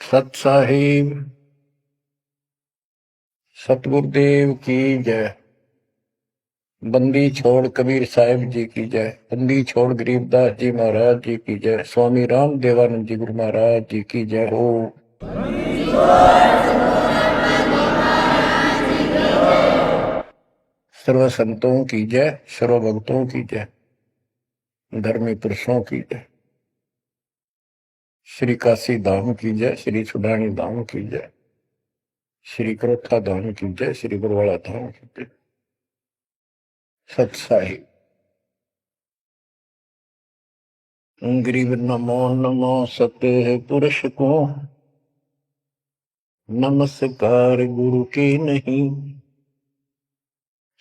सत साहिब सतगुरुदेव की जय। बंदी छोड़ कबीर साहिब जी की जय। बंदी छोड़ गरीबदास जी महाराज जी की जय। स्वामी राम देवानंद जी गुरु महाराज जी की जय हो। सर्व संतों की जय, सर्व भक्तों की जय, धर्मी पुरुषों की जय। श्री काशी धाम की जय, श्री सुडानी धाम की जय, श्री करोथा धाम की जय, श्री बरवाड़ा धाम की जय। सत साहिब गरीब नमो नमो सत्य पुरुष को, नमस्कार गुरु के नहीं।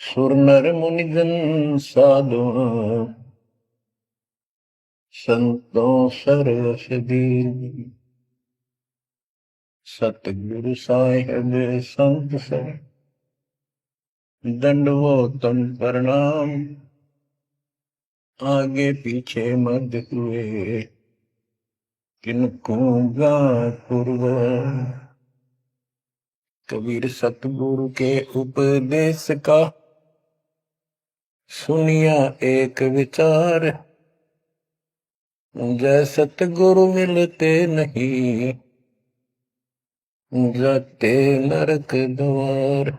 सुर नर मुनिजन साधु, संतों सरसदी। सतगुरु साहिब संत सब, दंडवतम प्रणाम। आगे पीछे मत हुए, किनको पूर्व। कबीर सतगुरु के उपदेश का, सुनिया एक विचार। जय सतगुरु मिलते नहीं, जाते नरक द्वार।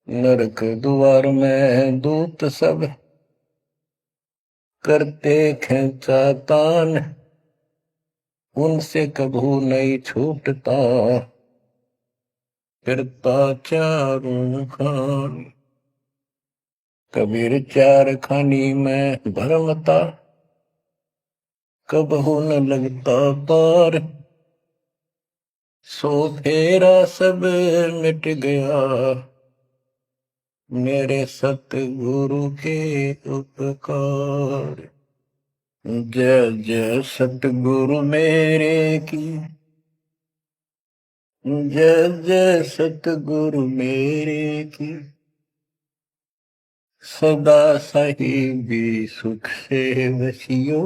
नरक द्वार में दूत सब, करते खेचातान। उनसे कभू नहीं छूटता, फिरता चारों खान। कबीर चार खानी में भरमता, कबहू न लगता पार। सो फेरा सब मिट गया, मेरे सतगुरु के उपकार। जय जय सतगुरु मेरे की, जय जय सतगुरु मेरे की। सदा साहिबी सुख से वसियो,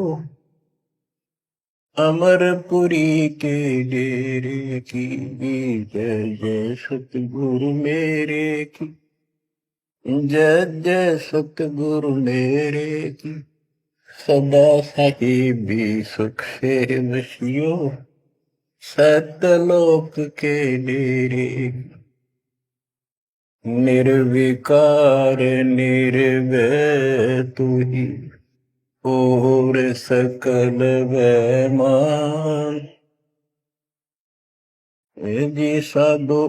अमरपुरी के डेरे की। जय जय सतगुरु मेरे की, जय जय सतगुरु मेरे की। सदा साहिबी सुख से वसियो, सतलोक के डेरे। निर्विकार निर्भय तू ही, और सकल वैमान। जी साधो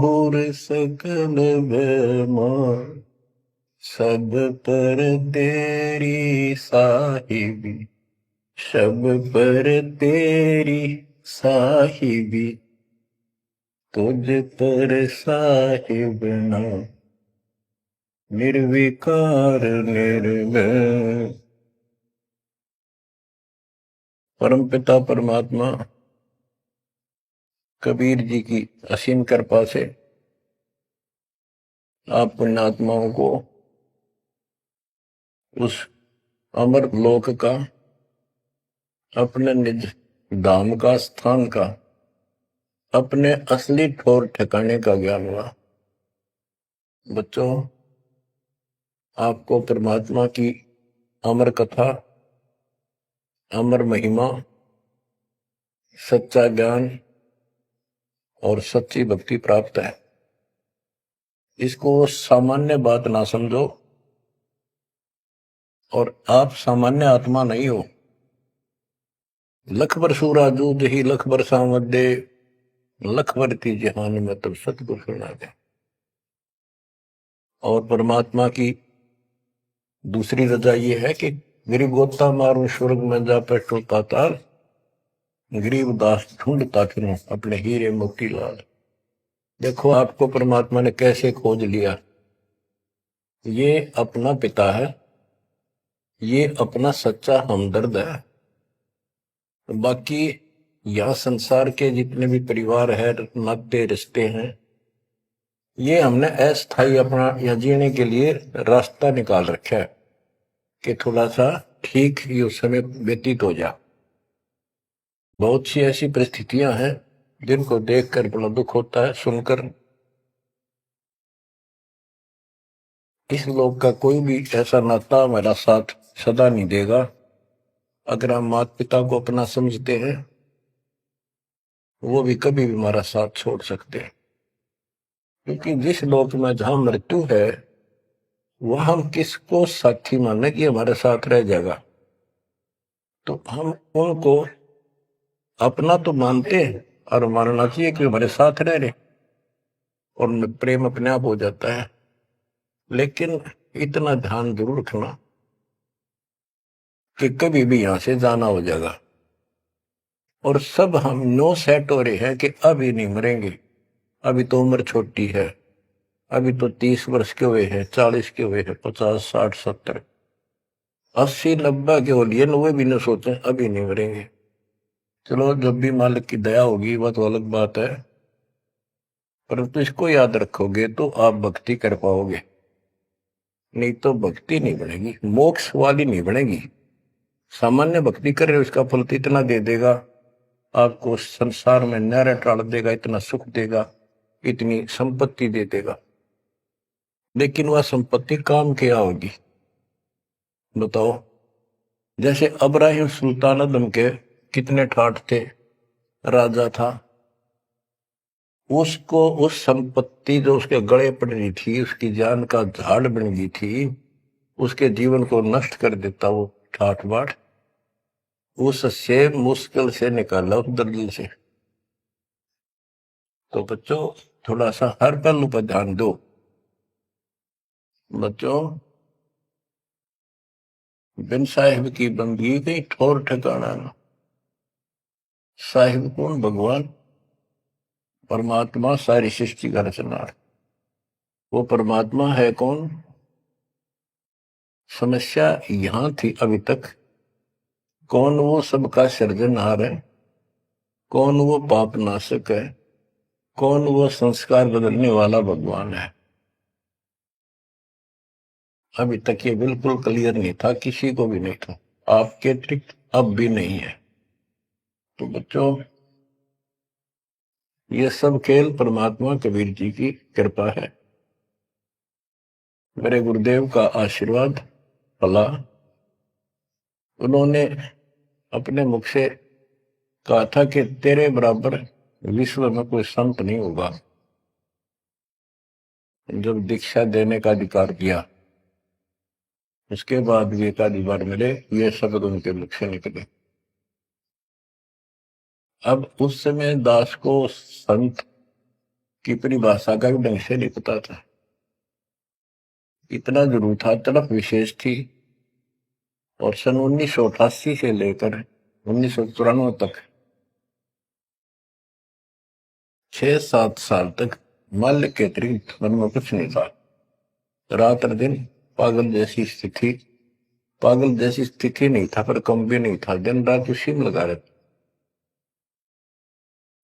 और सकल वैमान। सब पर तेरी साहिबी, सब पर तेरी साहिबी। तुझ पर साहिब ना, निर्विकार निर्भय। परम पिता परमात्मा कबीर जी की असीम कृपा से आप पुण्यात्माओं को उस अमर लोक का, अपने निज धाम का, स्थान का, अपने असली ठोर ठिकाने का ज्ञान हुआ। बच्चों, आपको परमात्मा की अमर कथा, अमर महिमा, सच्चा ज्ञान और सच्ची भक्ति प्राप्त है। इसको सामान्य बात ना समझो, और आप सामान्य आत्मा नहीं हो। लख बर सूरा दूध ही लख बर सामद दे, लख बर की जहान में तब सतगुरु सुना दे। और परमात्मा की दूसरी रजा ये है कि गरीब गोता मारू स्वर्ग में जा पेटो पाताल। गरीब दास ढूंढता फिरूं अपने हीरे मोती लाल। देखो आपको परमात्मा ने कैसे खोज लिया। ये अपना पिता है, ये अपना सच्चा हमदर्द है। बाकी यह संसार के जितने भी परिवार है, नाते रिश्ते हैं, ये हमने अस्थायी अपना या जीने के लिए रास्ता निकाल रखा है कि थोड़ा सा ठीक ये समय व्यतीत हो जा। बहुत सी ऐसी परिस्थितियां हैं जिनको देखकर बड़ा दुख होता है, सुनकर। इस लोक का कोई भी ऐसा नाता हमारा साथ सदा नहीं देगा। अगर हम माता पिता को अपना समझते हैं, वो भी कभी भी हमारा साथ छोड़ सकते हैं। क्योंकि जिस लोक में जहां मृत्यु है, वह हम किसको साथी माने कि हमारे साथ रह जाएगा। तो हम उनको अपना तो मानते हैं और मानना चाहिए कि हमारे साथ रह रहे, और प्रेम अपने आप हो जाता है। लेकिन इतना ध्यान जरूर रखना कि कभी भी यहां से जाना हो जाएगा। और सब हम नो सेट हो रहे हैं कि अभी नहीं मरेंगे, अभी तो उम्र छोटी है, अभी तो 30 वर्ष के हुए हैं, 40 के हुए हैं, 50, 60, 70, 80, 90 के हो लिए, 90 भी न सोचे अभी नहीं मरेंगे। चलो, जब भी मालिक की दया होगी वह तो अलग बात है, परंतु इसको याद रखोगे तो आप भक्ति कर पाओगे। नहीं तो भक्ति नहीं बनेगी, मोक्ष वाली नहीं बनेगी। सामान्य भक्ति कर रहे हो, इसका फल तो इतना दे देगा, आपको संसार में नहरें टाल देगा, इतना सुख देगा, इतनी संपत्ति दे देगा। लेकिन वह संपत्ति काम क्या होगी, बताओ। जैसे अब्राहिम सुल्तानदम के कितने ठाठ थे, राजा था, उसको उस संपत्ति जो उसके गले पड़ रही थी, उसकी जान का झाड़ बन गई थी, उसके जीवन को नष्ट कर देता वो ठाठ बाट, उससे मुश्किल से निकाला उस दलदल से। तो बच्चों, थोड़ा सा हर पहलू पर ध्यान दो। बच्चों, बिन साहिब की बंदगी गई ठोर ठिकाना ना। साहिब कौन? भगवान, परमात्मा, सारी सृष्टि का रचनार। वो परमात्मा है कौन? समस्या यहां थी अभी तक, कौन वो सबका सृजनहार है, कौन वो पाप नाशक है, कौन वो संस्कार बदलने वाला भगवान है। अभी तक ये बिल्कुल क्लियर नहीं था, किसी को भी नहीं था, आपके अतिरिक्त अब भी नहीं है। तो बच्चों, ये सब खेल परमात्मा कबीर जी की कृपा है, मेरे गुरुदेव का आशीर्वाद फला। उन्होंने अपने मुख से कहा था कि तेरे बराबर विश्व में कोई संत नहीं होगा। जब दीक्षा देने का अधिकार किया, उसके बाद भी एक आधी बार मिले, ये शब्द उनके मुख से निकले। अब उस समय दास को संत की परिभाषा का भी ढंग से नहीं पता था, इतना जरूर था, तड़प विशेष थी। और सन 1988 से लेकर 1994 तक 6-7 साल तक मालिक के अतिरिक्त मन में कुछ नहीं था। रात और दिन पागल जैसी स्थिति, पागल जैसी स्थिति नहीं था, पर कम भी नहीं था, दिन रात उसी में लगा रहता।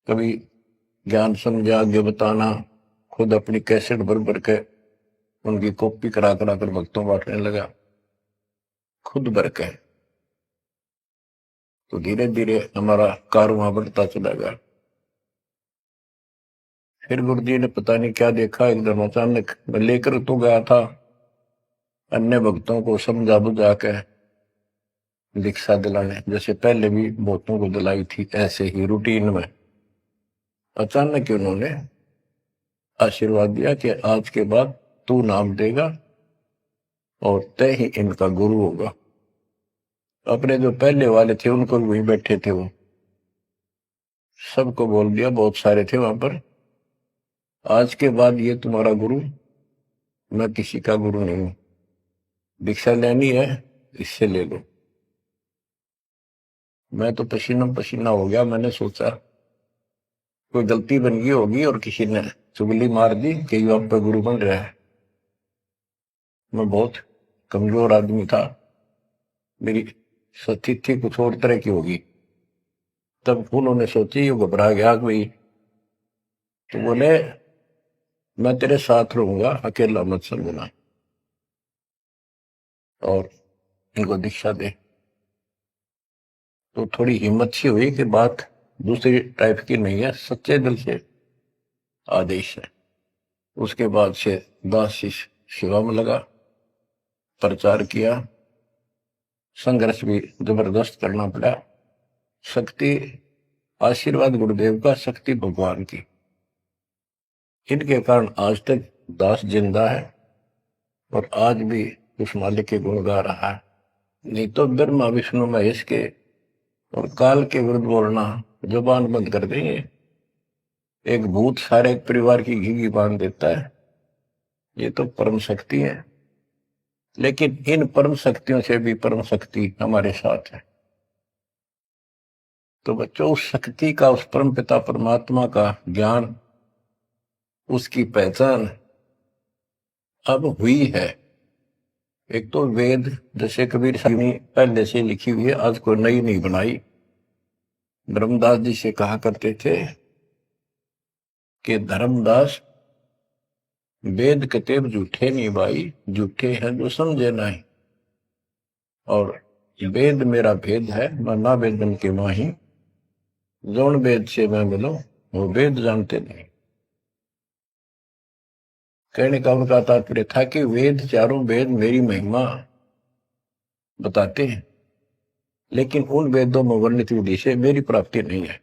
कभी ज्ञान समझा आगे बताना, खुद अपनी कैसेट भर भर के उनकी कॉपी करा करा कर भक्तों बांटने लगा, खुद भर के। तो धीरे धीरे हमारा कारवां बढ़ता चला गया। फिर गुरु जी ने पता नहीं क्या देखा, एकदम अचानक मैं लेकर तो गया था, अन्य भक्तों को समझा बुझा के दीक्षा दिलाने, जैसे पहले भी बहुतों को दिलाई थी, ऐसे ही रूटीन में। अचानक उन्होंने आशीर्वाद दिया कि आज के बाद तू नाम देगा और तय ही इनका गुरु होगा। अपने जो पहले वाले थे उनको भी वहीं बैठे थे, वो सबको बोल दिया, बहुत सारे थे वहां पर, आज के बाद ये तुम्हारा गुरु, मैं किसी का गुरु नहीं हूं, दीक्षा लेनी है इससे ले लो। मैं तो पसीना पसीना हो गया, मैंने सोचा कोई गलती बन गई होगी और किसी ने चुगली मार दी कि ये आप पे गुरु बन रहा है। मैं बहुत कमजोर आदमी था, मेरी स्थिति कुछ और तरह की होगी। तब उन्होंने सोची, ये घबरा गया कोई, तो बोले मैं तेरे साथ रहूंगा, अकेला मत समझना, और इनको दीक्षा दे। तो थोड़ी हिम्मत सी हुई कि बात दूसरी टाइप की नहीं है, सच्चे दिल से आदेश है। उसके बाद से दास शिष्य सेवा में लगा, प्रचार किया, संघर्ष भी जबरदस्त करना पड़ा। शक्ति आशीर्वाद गुरुदेव का, शक्ति भगवान की, इनके कारण आज तक दास जिंदा है और आज भी उस मालिक के गुण गा रहा है। नहीं तो ब्रह्मा विष्णु महेश के और काल के विरुद्ध बोलना जुबान बंद कर देंगे। एक भूत सारे परिवार की घी बांध देता है, ये तो परम शक्ति है। लेकिन इन परम शक्तियों से भी परम शक्ति हमारे साथ है। तो बच्चों, उस शक्ति का, उस परम पिता परमात्मा का ज्ञान, उसकी पहचान अब हुई है। एक तो वेद, जैसे कबीर साहब ने पहले से लिखी हुई है, आज कोई नई नहीं बनाई। धर्मदास जी से कहा करते थे कि धर्मदास, वेद कतेब झूठे नहीं भाई, झूठे हैं जो समझे नहीं। और वेद मेरा भेद है, मैं ना वेदन के माही, जौन वेद से मैं मिलो वो वेद जानते नहीं। कहने का उनका तात्पर्य था कि वेद, चारों वेद मेरी महिमा बताते हैं, लेकिन उन वेदों में वर्णित विधि से मेरी प्राप्ति नहीं है।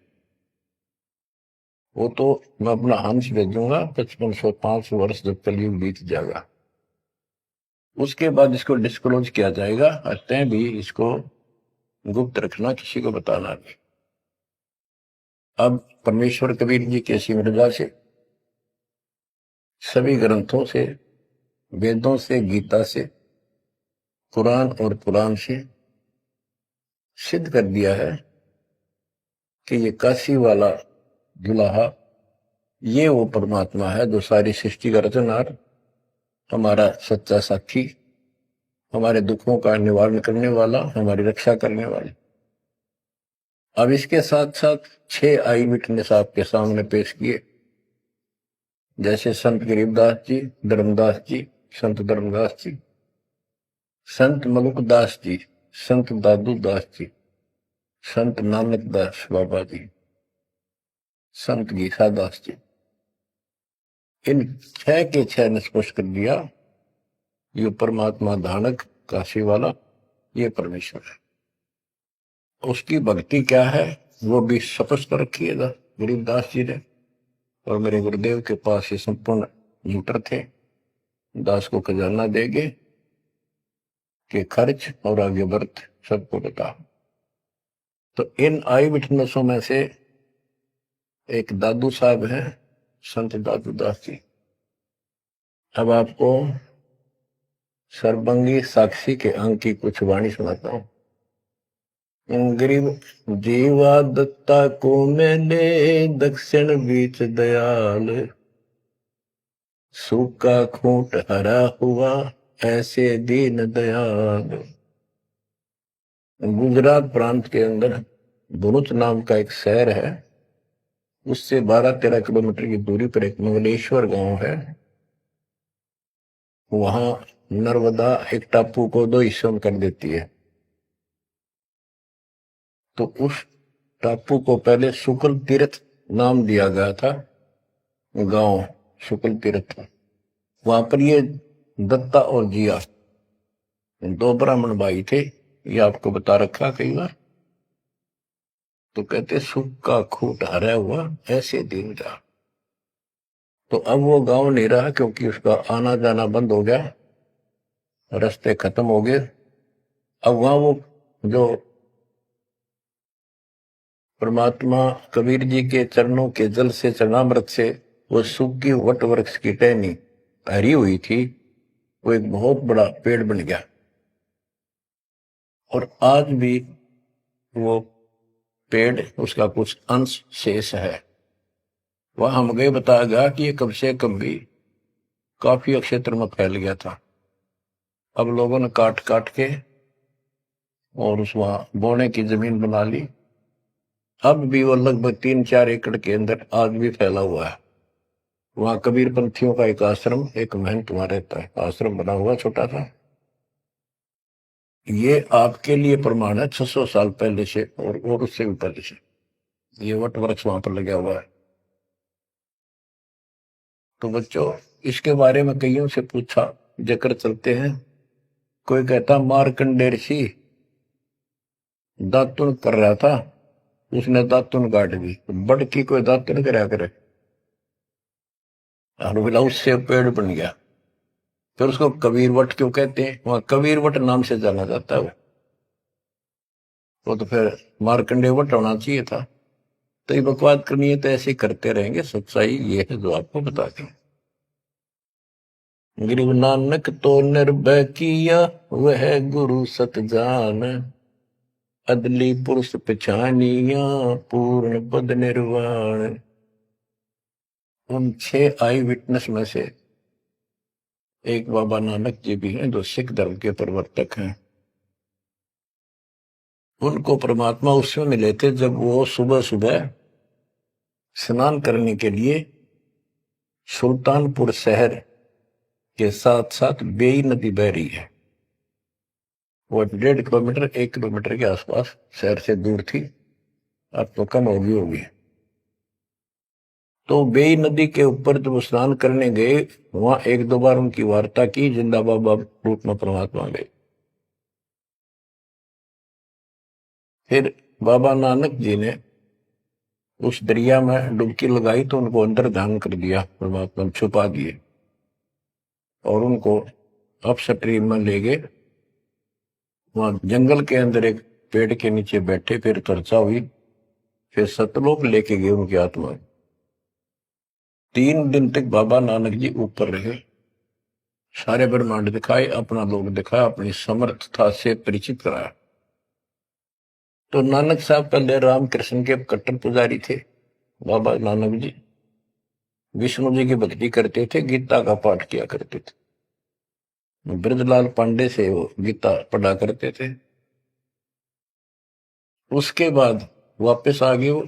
वो तो मैं अपना हंस भेजूंगा 5505 वर्ष जब कलयुग बीत जाएगा, उसके बाद इसको डिस्क्लोज किया जाएगा। अतः भी इसको गुप्त रखना, किसी को बताना नहीं। अब परमेश्वर कबीर जी की ऐसी मृदा से, सभी ग्रंथों से, वेदों से, गीता से, कुरान और पुराण से सिद्ध कर दिया है कि ये काशी वाला दुल्हा, ये वो परमात्मा है जो सारी सृष्टि का रचनहार, हमारा सच्चा साक्षी, हमारे दुखों का निवारण करने वाला, हमारी रक्षा करने वाला। अब इसके साथ साथ 6 आई विटनेस आपके सामने पेश किए, जैसे संत गरीबदास जी, धर्मदास जी, संत धर्मदास जी, संत मलुकदास जी, संत दादू दास जी, संत नानक दास बाबा जी, संत गीता दास जी। इन 6 के 6 ने स्पष्ट कर दिया, ये परमात्मा धानक काशी वाला, ये परमेश्वर है। उसकी भक्ति क्या है वो भी स्पष्ट रखिएगा गरीबदास जी ने। और मेरे गुरुदेव के पास ये संपूर्ण यूटर थे, दास को खजाना देंगे कि खर्च और आगे वर्त सबको बता। तो इन आई विटनेसों में से एक दादू साहब हैं, संत दादू दास जी। अब आपको सर्वंगी साक्षी के अंक की कुछ वाणी सुनाता हूं। गरीब जीवा दत्ता को मैंने, दक्षिण बीच दयाल, सूखा खूंट हरा हुआ ऐसे दीन दयाल। गुजरात प्रांत के अंदर भरूच नाम का एक शहर है, उससे 12-13 किलोमीटर की दूरी पर एक मंगलेश्वर गांव है। वहां नर्मदा एक टापू को 2 हिस्सों में कर देती है। तो उस टापू को पहले शुक्ल तीर्थ नाम दिया गया था, गांव शुक्ल तीर्थ। वहां पर ये दत्ता और जिया 2 ब्राह्मण भाई थे, ये आपको बता रखा कई बार। तो कहते सुख का खूट हरा हुआ ऐसे दिन का। तो अब वो गांव नहीं रहा, क्योंकि उसका आना जाना बंद हो गया, रास्ते खत्म हो गए। अब वहां वो जो परमात्मा कबीर जी के चरणों के जल से, चरणामृत से वो सूखी वट वृक्ष की टहनी हरी हुई थी, वो एक बहुत बड़ा पेड़ बन गया। और आज भी वो पेड़, उसका कुछ अंश शेष है। वह हम गए, बताया गया कि ये कम से कम भी काफी क्षेत्र में फैल गया था। अब लोगों ने काट काट के और उस वहां बोने की जमीन बना ली। अब भी वो लगभग 3-4 एकड़ के अंदर आज भी फैला हुआ है। वहां कबीर पंथियों का एक आश्रम, एक महंत वहां रहता है, आश्रम बना हुआ छोटा सा। ये आपके लिए प्रमाण है 600 साल पहले से और उससे भी पहले से ये वट वृक्ष वहां पर लगा हुआ है। तो बच्चों इसके बारे में कईयों से पूछा, जिक्र चलते हैं। कोई कहता मार्कंडेय ऋषि दातुन कर रहा था, उसने दातुन काट दी। बड़ की कोई दातुन करा करे और बोला उससे पेड़ बन गया। फिर उसको कबीर वट क्यों कहते हैं? वहां कबीर वट नाम से जाना जाता है वो तो फिर मार्कंडेय वट होना चाहिए था। तो ये बकवाद करनी है तो ऐसे ही करते रहेंगे। सच्चाई ये है जो आपको बताते हैं। गरीब नानक तो निर्भय किया वह गुरु सत जान, अदली पुरुष पछानिया पूर्ण पद निर्वाण। उन 6 आई विटनेस में से एक बाबा नानक जी भी हैं जो सिख धर्म के प्रवर्तक हैं। उनको परमात्मा उस समय मिले थे जब वो सुबह सुबह स्नान करने के लिए सुल्तानपुर शहर के साथ साथ बेई नदी बह रही है। वो 1.5 किलोमीटर 1 किलोमीटर के आसपास शहर से दूर थी, अब तो कम होगी। तो बेई नदी के ऊपर जब स्नान करने गए, वहां 1-2 बार उनकी वार्ता की, जिंदा बाबा रूप में परमात्मा गए। फिर बाबा नानक जी ने उस दरिया में डुबकी लगाई तो उनको अंदर ध्यान कर दिया, परमात्मा छुपा दिए और उनको अपस्ट्रीम में ले गए। वहां जंगल के अंदर एक पेड़ के नीचे बैठे, फिर चर्चा हुई, फिर सतलोक लेके गए उनकी आत्मा। 3 दिन तक बाबा नानक जी ऊपर रहे, सारे ब्रह्मांड दिखाए, अपना लोक दिखाया, अपनी समर्थता से परिचित कराया। तो नानक साहब पहले रामकृष्ण के कट्टर पुजारी थे। बाबा नानक जी विष्णु जी की भक्ति करते थे, गीता का पाठ किया करते थे। ब्रजलाल पांडे से वो गीता पढ़ा करते थे। उसके बाद वापस आ गए वो।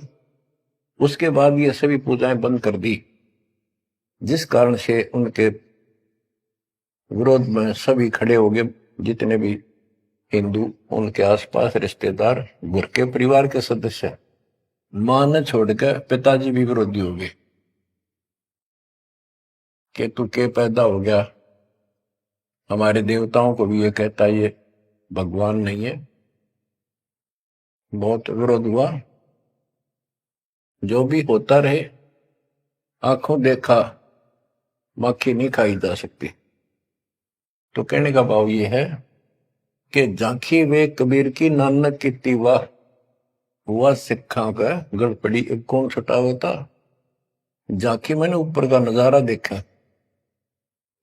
उसके बाद ये सभी पूजाएं बंद कर दी, जिस कारण से उनके विरोध में सभी खड़े हो गए, जितने भी हिंदू, उनके आसपास रिश्तेदार, घर के परिवार के सदस्य। मां ने छोड़कर पिताजी भी विरोधी हो गए कि तू के पैदा हो गया। हमारे देवताओं को भी ये कहता ये भगवान नहीं है। बहुत विरोध हुआ। जो भी होता रहे, आंखों देखा मक्खी नहीं खाई जा सकती। तो कहने का भाव ये है कि झांकी वे कबीर की नानक की तीवा हुआ सिखा का गड़पड़ी कौन छुटावता। झांकी मैंने ऊपर का नजारा देखा,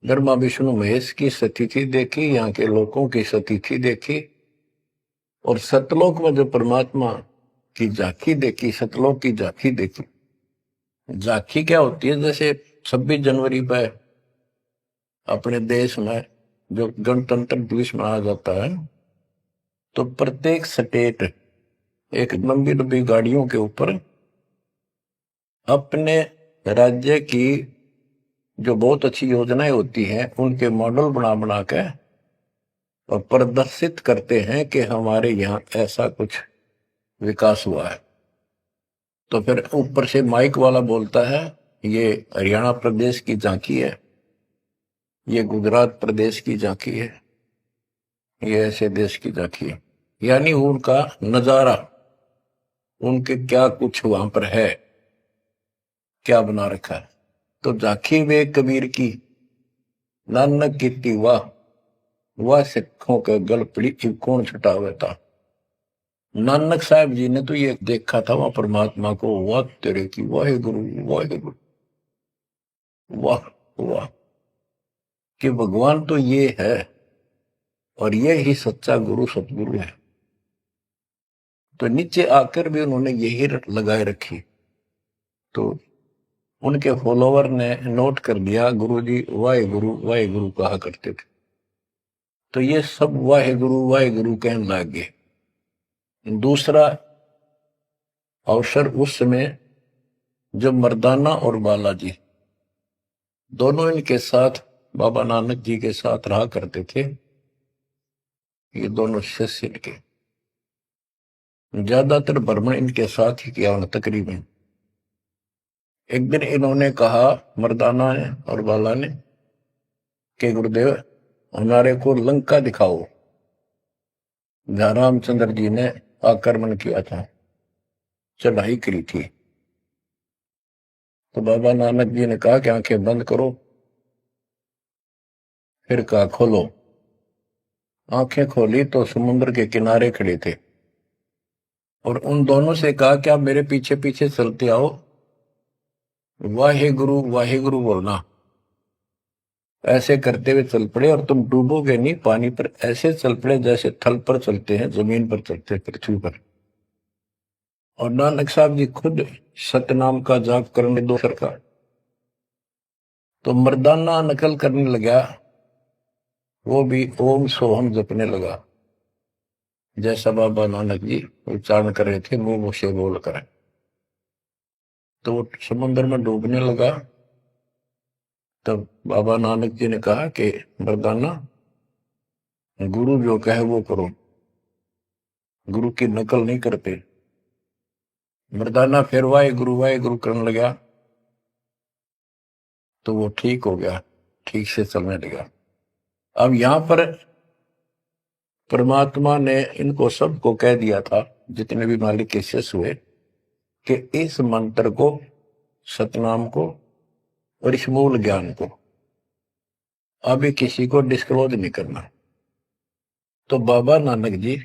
ब्रह्मा विष्णु महेश की स्थिति देखी, यहाँ के लोगों की स्थिति देखी, और सतलोक में जो परमात्मा की झांकी देखी, सतलोक की झांकी देखी। झांकी क्या होती है? जैसे 26 जनवरी पर अपने देश में जो गणतंत्र दिवस मनाया जाता है, तो प्रत्येक स्टेट एक लंबी लंबी गाड़ियों के ऊपर अपने राज्य की जो बहुत अच्छी योजनाएं होती हैं उनके मॉडल बना बना के और प्रदर्शित करते हैं कि हमारे यहाँ ऐसा कुछ विकास हुआ है। तो फिर ऊपर से माइक वाला बोलता है ये हरियाणा प्रदेश की झांकी है, ये गुजरात प्रदेश की झांकी है, ये ऐसे देश की झांकी है। यानी उनका नजारा, उनके क्या कुछ वहां पर है, क्या बना रखा है। तो झांकी वे कबीर की नानक की तीवा वह सिखों के गल पड़ी कौन छुटावे था। नानक साहब जी ने तो ये देखा था वहां परमात्मा को, वाह तेरे की वाहे गुरु वाहे गुरु, वाह वाह, कि भगवान तो ये है और ये ही सच्चा गुरु सतगुरु है। तो नीचे आकर भी उन्होंने यही लगाए रखी। तो उनके फॉलोवर ने नोट कर लिया, गुरु जी वाहे गुरु कहा करते थे। तो ये सब वाहे गुरु कहने लग गए। दूसरा अवसर उस समय जब मर्दाना और बालाजी दोनों इनके साथ बाबा नानक जी के साथ रहा करते थे, ये दोनों शिष्य इनके, ज्यादातर भ्रमण इनके साथ ही किया उन्होंने तकरीबन। एक दिन इन्होंने कहा, मर्दाना ने और बाला ने, कि गुरुदेव हमारे को लंका दिखाओ, जहां रामचंद्र जी ने आक्रमण किया था, चढ़ाई करी थी। तो बाबा नानक जी ने कहा कि आंखें बंद करो, फिर कहा खोलो। आंखें खोली तो समुद्र के किनारे खड़े थे, और उन दोनों से कहा कि आप मेरे पीछे पीछे चलते आओ, वाहे गुरु बोलना। ऐसे करते हुए चल पड़े, और तुम डूबोगे नहीं पानी पर, ऐसे चल पड़े जैसे थल पर चलते हैं, जमीन पर चलते हैं, पृथ्वी पर। और नानक साहब जी खुद सतनाम का जाप करने दो सरकार, तो मर्दाना नकल करने लगा, वो भी ओम सोहम जपने लगा, जैसा बाबा नानक जी उच्चारण कर रहे थे मुंह से बोल कर। तो वो समुद्र में डूबने लगा। तब बाबा नानक जी ने कहा कि मर्दाना, गुरु जो कहे वो करो, गुरु की नकल नहीं करते। मर्दाना फिर वाहे गुरु करने लगा, तो वो ठीक हो गया, ठीक से चलने लगा। अब यहां पर परमात्मा ने इनको सबको कह दिया था, जितने भी मालिक के शिष्य हुए, कि इस मंत्र को, सतनाम को और इस मूल ज्ञान को अभी किसी को डिस्क्लोज नहीं करना। तो बाबा नानक जी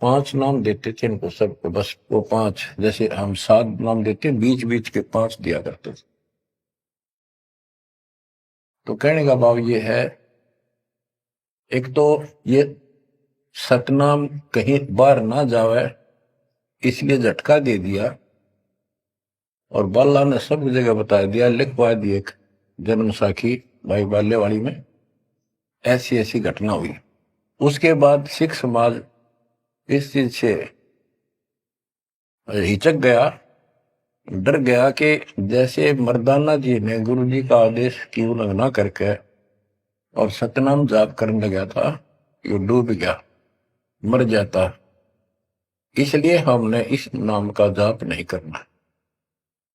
5 नाम देते थे इनको सबको, बस वो 5, जैसे हम 7 नाम देते, बीच बीच के 5 दिया करते थे। तो कहने का भाव ये है, एक तो ये सतनाम कहीं बाहर ना जावे, इसलिए झटका दे दिया, और बाला ने सब जगह बता दिया, लिखवा दी एक जन्म साखी भाई बाल्यवाड़ी में, ऐसी ऐसी घटना हुई। उसके बाद सिख समाज इस चीज से हिचक गया, डर गया कि जैसे मर्दाना जी ने गुरु जी का आदेश की उल्लंघना करके और सतनाम जाप करने लगा था, ये डूब गया, मर जाता, इसलिए हमने इस नाम का जाप नहीं करना।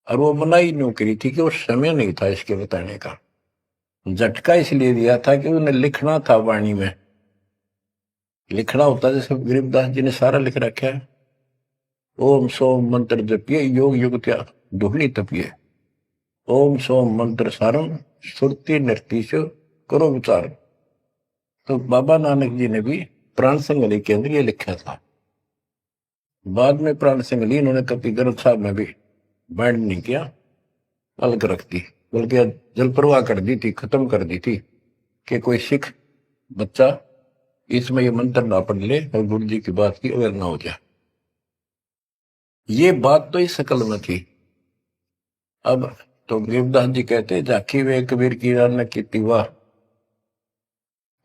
और वो मनाही न्यू करी थी कि वो समय नहीं था इसके बताने का। झटका इसलिए दिया था कि उन्हें लिखना था, वाणी में लिखना होता, जैसे गरीबदास जी ने सारा लिख रखा है, ओम सोम मंत्र जपिए, योग युगत्या दुहनी तपिए, ओम सोम मंत्र सारम, सुरती नृत्य करो विचार। तो बाबा नानक जी ने भी प्राण संगली के अंदर ये लिखा था। बाद में प्राण संगली इन्होंने कभी ग्रंथ साहब में भी बैंड नहीं किया, अलग रख दी, बल्कि जल प्रवाह कर दी थी, खत्म कर दी थी, कि कोई सिख बच्चा इसमें ये मंत्र ना पढ़ ले और गुरु जी की बात की अवेयर ना हो जाए। ये बात तो इस शकल में थी। अब तो गरीबदास जी कहते, झाकी वे कबीर की रान की वाह,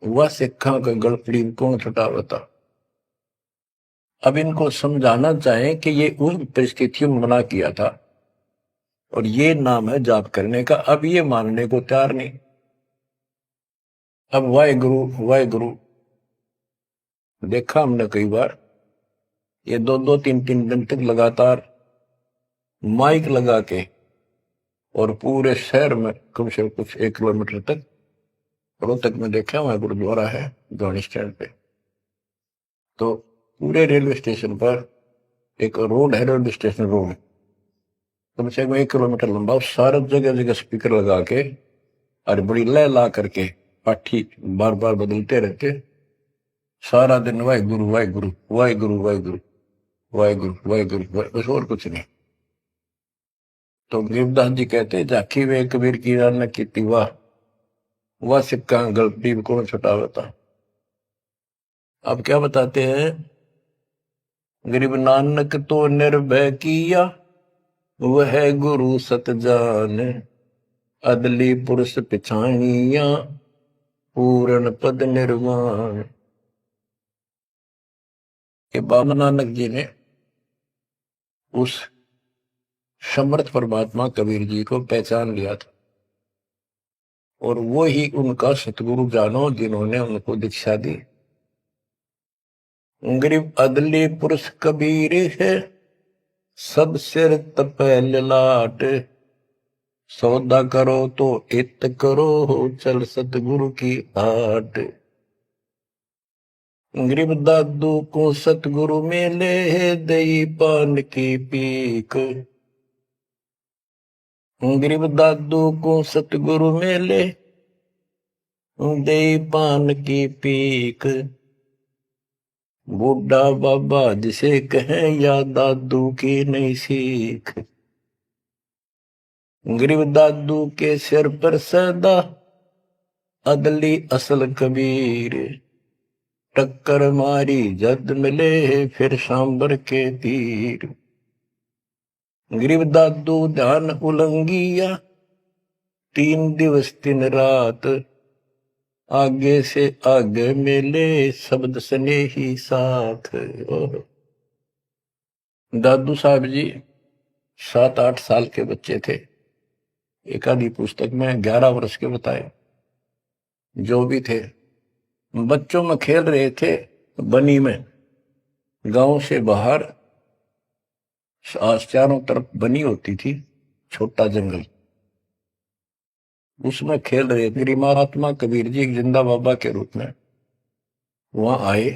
वह सिखा का गलपड़ी कौन छुटावता। अब इनको समझाना चाहें कि ये उन परिस्थितियों में मना किया था, और ये नाम है जाप करने का। अब ये मानने को तैयार नहीं। अब वाहे गुरु देखा हमने कई बार, ये 2-2 3-3 दिन तक लगातार माइक लगा के, और पूरे शहर में कम से कम कुछ 1 किलोमीटर तक, रोहतक में देखा, वहां गुरुद्वारा है गाड़ी स्टैंड पे, तो पूरे रेलवे स्टेशन पर एक रोड है, रेलवे स्टेशन रोड, कम से कम 1 किलोमीटर लंबा, सारा जगह जगह स्पीकर लगा के और बड़ी लय ला करके पाठी बार बार बदलते रहते, सारा दिन वाहे गुरु वाहे गुरु वाहे गुरु वाहे गुरु वाहे गुरु वाहे गुरु, बस और कुछ नहीं। तो गरीबदास जी कहते, झाकी वे कबीर की रान की वाह, वह सिक्का गलती कौन छुटावता। अब क्या बताते हैं, गरीब नानक तो निर्भय किया, वह गुरु सत जान, अदली पुरुष पिछाणिया, पूर्ण पद निर्वाण। के बाबा नानक जी ने उस समर्थ परमात्मा कबीर जी को पहचान लिया था, और वो ही उनका सतगुरु जानो, जिन्होंने उनको दीक्षा दी। गरीब अदली पुरुष कबीर है, सब सिर तपै ललाट। सौदा करो तो इत करो, चल सतगुरु की हाट। गरीब दादू को सतगुरु मेले, दई पान की पीक। गरीब दादू को सतगुरु मेले, दई पान की पीक। बूढ़ा बाबा जिसे कहें, या दादू की नई सीख। गरीब दादू के सिर पर सदा, अदली असल कबीर। टक्कर मारी जद मिले, फिर सांबर के तीर। गरीब दादू ध्यान उलंगिया, 3 दिवस 3 रात। आगे से आगे मिले, शब्द सने ही साथ। दादू साहब जी 7-8 साल के बच्चे थे। एक आधी पुस्तक में 11 वर्ष के बताए। जो भी थे, बच्चों में खेल रहे थे बनी में। गांव से बाहर चारों तरफ बनी होती थी, छोटा जंगल, उसमें खेल रहे थे। महात्मा कबीर जी एक जिंदा बाबा के रूप में वहां आए,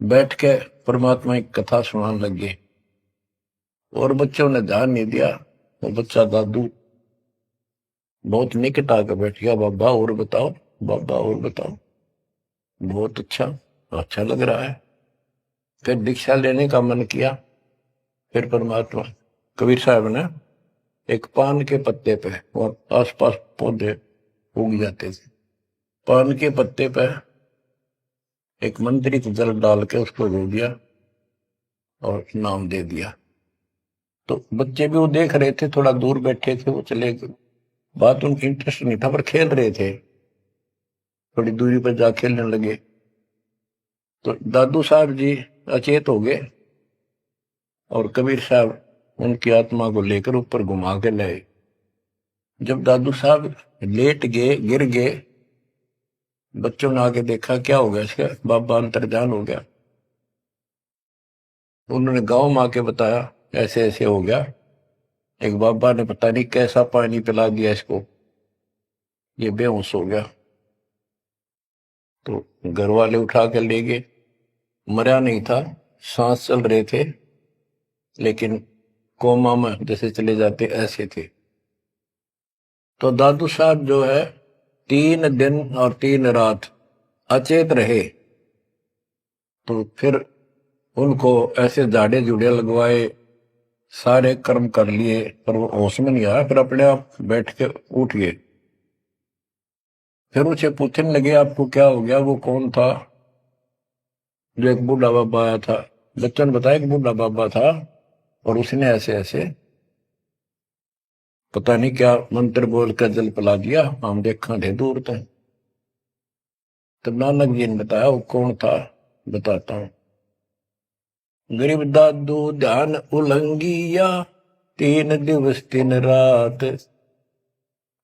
बैठ के परमात्मा की कथा सुनाने लगे और बच्चों ने ध्यान नहीं दिया। तो बच्चा दादू बहुत निकट आकर बैठ गया, बाबा और बताओ, बाबा और बताओ। बहुत अच्छा लग रहा है। फिर दीक्षा लेने का मन किया। फिर परमात्मा कबीर साहब ने एक पान के पत्ते पे, और आसपास पौधे उग जाते थे, पान के पत्ते पे एक मंत्रित जल डाल के उसको रो दिया और नाम दे दिया। तो बच्चे भी वो देख रहे थे, थोड़ा दूर बैठे थे, वो चले गए। बात उनकी इंटरेस्ट नहीं था, पर खेल रहे थे। थोड़ी दूरी पर जा खेलने लगे तो दादू साहब जी अचेत हो गए और कबीर साहब उनकी आत्मा को लेकर ऊपर घुमा के लाए। जब दादू साहब लेट गए, गिर गए, बच्चों ने आके देखा क्या हो गया इसका, बाबा अंतर्जान हो गया। उन्होंने गांव में आके बताया ऐसे ऐसे हो गया। एक बाबा ने पता नहीं कैसा पानी पिला दिया इसको, ये बेहोश हो गया। तो घर वाले उठा कर ले गए। मरा नहीं था, सांस चल रहे थे, लेकिन कोमा में जैसे चले जाते ऐसे थे। तो दादू साहब जो है 3 दिन और 3 रात अचेत रहे। तो फिर उनको ऐसे झाड़े जुड़े लगवाए, सारे कर्म कर लिए, पर वो होश में नहीं आया। फिर अपने आप बैठ के उठ गए। फिर उसे पूछने लगे आपको क्या हो गया, वो कौन था? जो एक बूढ़ा बाबा आया था। बच्चों ने बताया कि बूढ़ा बाबा था और उसने ऐसे ऐसे पता नहीं क्या मंत्र बोल कर जल पिला दिया, हम देखा थे दूर तक। तब नानक जी ने बताया वो कौन था, बताता हूं। गरीब दादू ध्यान उलंगिया, 3 दिवस 3 रात।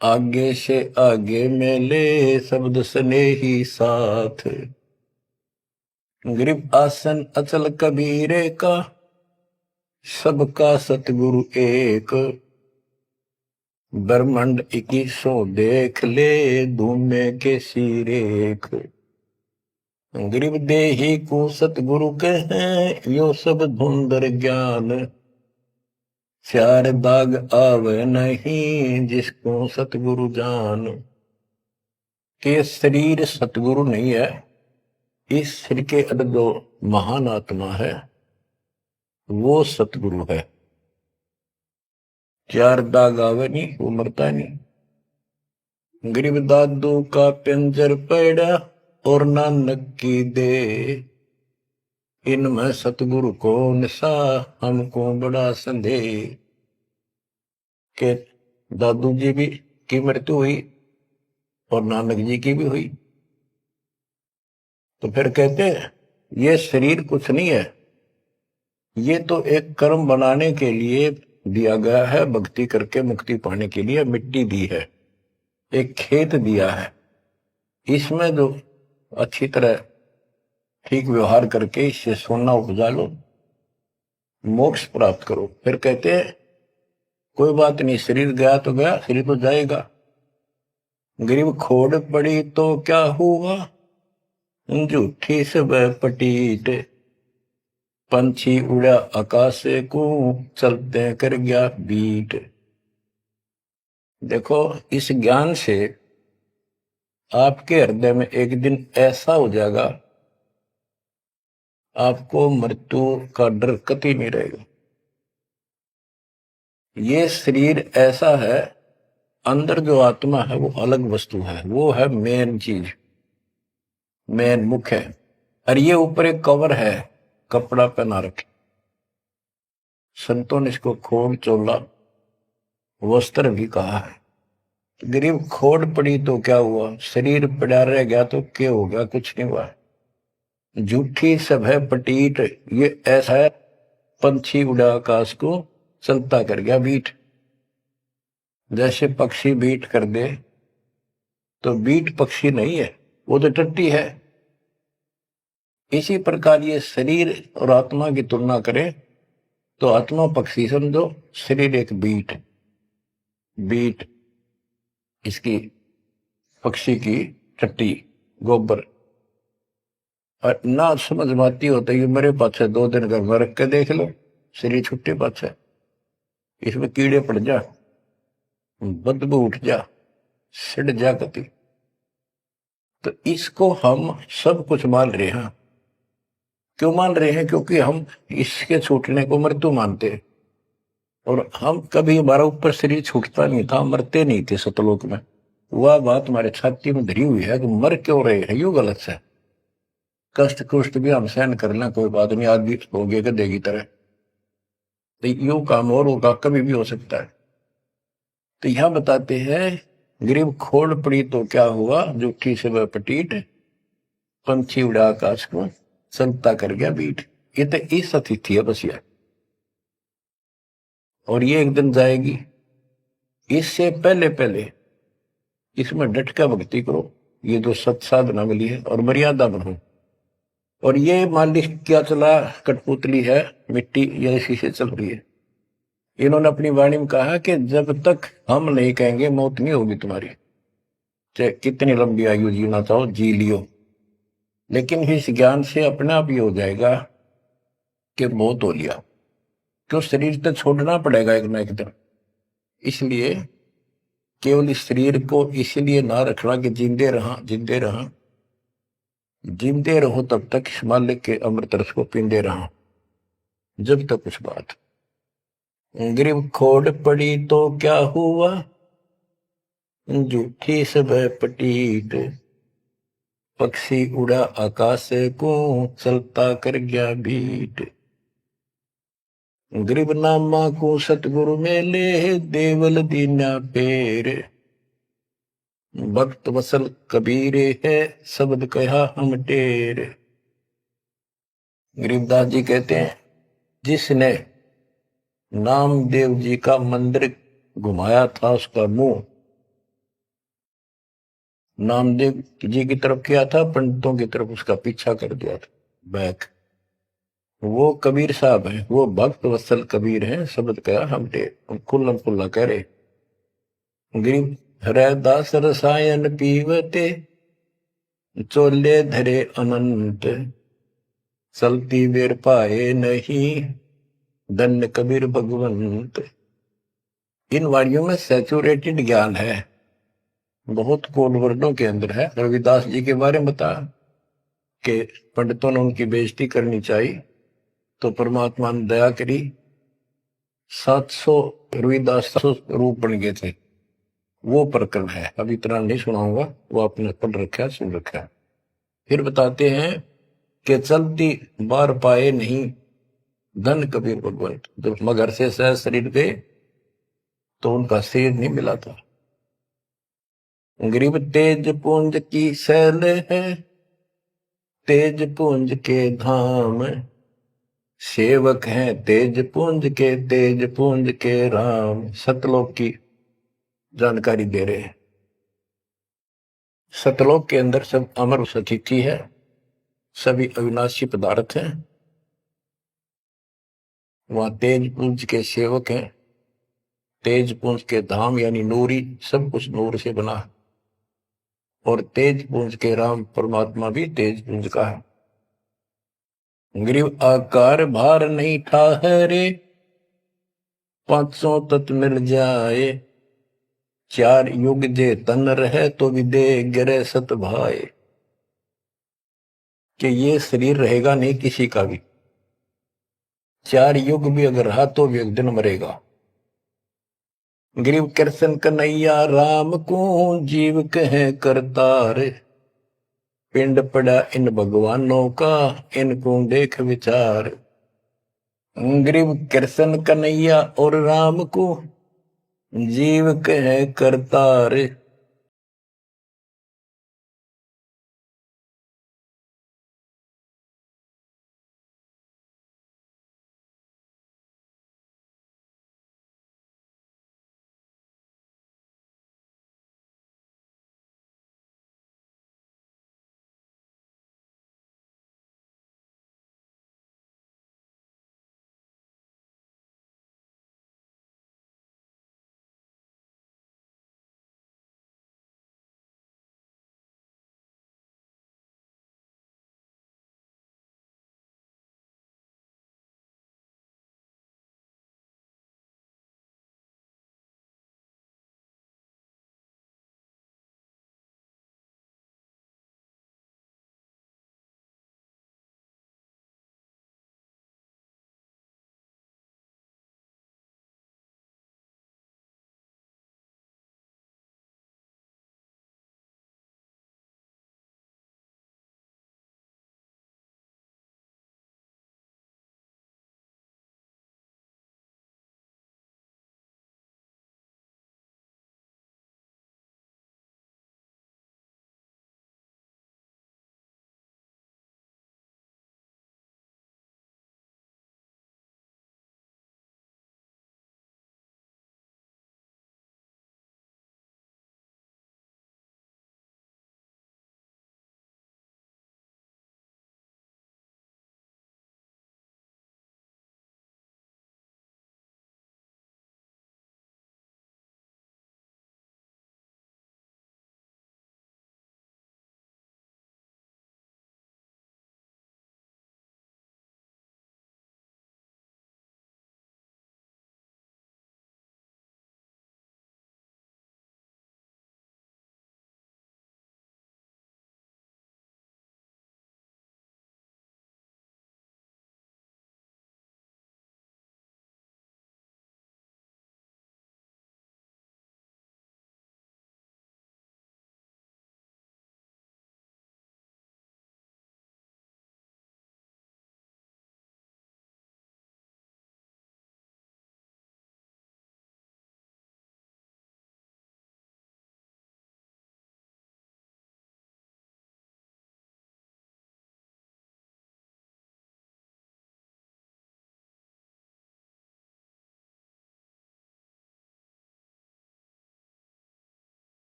आगे से आगे मेले, शब्द सने ही साथ। गरीब आसन अचल कबीरे का, सबका सतगुरु एक। ब्रह्मांड 2100 देख ले, धूमे के सिरेख। गरीब देही को सतगुरु कहें, यो सब धुंधर ज्ञान। चार दाग आवे नहीं, जिसको सतगुरु जान। के शरीर सतगुरु नहीं है, इस शरीर के अंदर जो महान आत्मा है वो सतगुरु है। 4 दाग आवे नहीं, वो मरता नहीं। गरीब दादू का पिंजर पड़ा, और नानक की दे। इनमें सतगुरु को निशा, हमको बड़ा संदेह। के दादू जी भी की मृत्यु हुई और नानक जी की भी हुई। तो फिर कहते हैं ये शरीर कुछ नहीं है, ये तो एक कर्म बनाने के लिए दिया गया है, भक्ति करके मुक्ति पाने के लिए मिट्टी दी है, एक खेत दिया है। इसमें जो अच्छी तरह ठीक व्यवहार करके इससे सोना उपजा लो, मोक्ष प्राप्त करो। फिर कहते हैं कोई बात नहीं, शरीर गया तो गया, शरीर तो जाएगा। गरीब खोड़ पड़ी तो क्या हुआ, झूठी सब पटीट, पंछी उड़ा आकाश को, चलते कर गया बीट। देखो, इस ज्ञान से आपके हृदय में एक दिन ऐसा हो जाएगा, आपको मृत्यु का डर कतई नहीं रहेगा। ये शरीर ऐसा है, अंदर जो आत्मा है वो अलग वस्तु है, वो है मेन चीज, मेन मुख्य है। और ये ऊपर एक कवर है, कपड़ा पहना रखे। संतों ने इसको खोड़ चोला वस्त्र भी कहा है। गरीब खोड़ पड़ी तो क्या हुआ, शरीर पड़ा रह गया तो क्या हो गया, कुछ नहीं हुआ। झूठी सब है पटीट, ये ऐसा है पंछी उड़ा आकाश को, चलता कर गया बीट। जैसे पक्षी बीट कर दे तो बीट पक्षी नहीं है, वो तो टट्टी है। इसी प्रकार ये शरीर और आत्मा की तुलना करें तो आत्मा पक्षी समझो, शरीर एक बीट, बीट इसकी पक्षी की टट्टी, गोबर। और ना समझ में आती होता है मेरे पास 2 दिन का वर्क के देख लो, शरीर छुट्टे पास है, इसमें कीड़े पड़ जा, बदबू उठ जा, सिड़ जा कति। तो इसको हम सब कुछ मान रहे हैं। क्यों मान रहे हैं? क्योंकि हम इसके छूटने को मृत्यु मानते हैं। और हम कभी, हमारा ऊपर शरीर छूटता नहीं था, मरते नहीं थे सतलोक में। वह बात हमारे छाती में धरी हुई है कि मर क्यों रहे हैं, यू गलत है। कष्ट कुष्ट भी हम सहन कर लें, कोई बात नहीं, आदमी हो गए गधे की तरह, तो यू काम और होगा, कभी भी हो सकता है। तो यहां बताते हैं गरीब खोड़ पड़ी तो क्या हुआ, जूठी से वह पटीट, पंछी उड़ा आकाश को, चलता कर गया बीट। ये तो इस अतिथि है बस यह, और ये एक दिन जाएगी। इससे पहले पहले इसमें डट कर भक्ति करो, ये जो सत साधना मिली है, और मर्यादा बनो। और ये मालिक क्या चला, कठपुतली है, मिट्टी या इसी से चल रही है। इन्होंने अपनी वाणी में कहा कि जब तक हम नहीं कहेंगे मौत नहीं होगी तुम्हारी, चाहे कितनी लंबी आयु जीना चाहो जी लियो। लेकिन इस ज्ञान से अपने आप ये हो जाएगा कि मौत हो लिया, क्यों शरीर तो छोड़ना पड़ेगा एक ना एक दिन। इसलिए केवल इस शरीर को इसलिए ना रखना कि जिंदे रहा, जिंदे रहा, जिंदे रहो तब तक इस मालिक के अमृत रस को पींदे रहा, जब तक कुछ बात। गरीब खोड़ पड़ी तो क्या हुआ, झूठी सब पटीट, पक्षी उड़ा आकाश को, चलता कर गया बीट। गरीब नामा को सतगुरु मेले, देवल दीना पेर, भक्त वसल कबीरे है, शब्द कहा हम टेर। गरीबदास जी कहते हैं जिसने नामदेव जी का मंदिर घुमाया था, उसका मुंह नामदेव जी की तरफ किया था, पंडितों की तरफ उसका पीछा कर दिया था, बैक। वो कबीर साहब हैं, वो भक्त वत्सल कबीर हैं, शब्द कहा हम टेर, खुल्लम खुल्ला कह रहे। गरीब हरदास रसायन पीवते, चोले धरे अनंत, चलती बेर पाए नहीं, धन्य कबीर भगवंत। इन वाणियों में सैचुरेटेड ज्ञान है, बहुत कोड वर्डों के अंदर है। रविदास जी के बारे में बता कि पंडितों ने उनकी बेइज्जती करनी चाहिए तो परमात्मा ने दया करी, 700 रविदास 700 रूप बन गए थे। वो प्रकरण है, अब इतना नहीं सुनाऊंगा, वो आपने पढ़ रखा है, सुन रखा है। फिर बताते हैं कि चलती बार पाए नहीं, धन कबीर भगवंत। जब मगर से सह शरीर गए तो उनका शरीर नहीं मिला था। गरीब तेज पुंज की शैल है, तेज पुंज के धाम, सेवक हैं तेज पुंज के, तेज पुंज के राम। सतलोक की जानकारी दे रहे हैं। सतलोक के अंदर सब अमर अतिथि है, सभी अविनाशी पदार्थ हैं। वहां तेज पुंज के सेवक हैं। तेज पुंज के धाम यानी नूरी, सब कुछ नूर से बना है। और तेज पुंज के राम परमात्मा भी तेज पुंज का है। ग्रीव आकार भार नहीं ठाहरे, 500 तत् मिल जाए। 4 युग जे तन रहे तो भी दे गिरे सत भाए। कि ये शरीर रहेगा नहीं किसी का भी, 4 युग भी अगर रहा तो भी एक दिन मरेगा। ग्रीव कृष्ण कन्हैया राम को जीव कहे करतार। पिंड पड़ा इन भगवानों का, इनको देख विचार। ग्रीव कृष्ण कन्हैया और राम को जीव कहे करतार।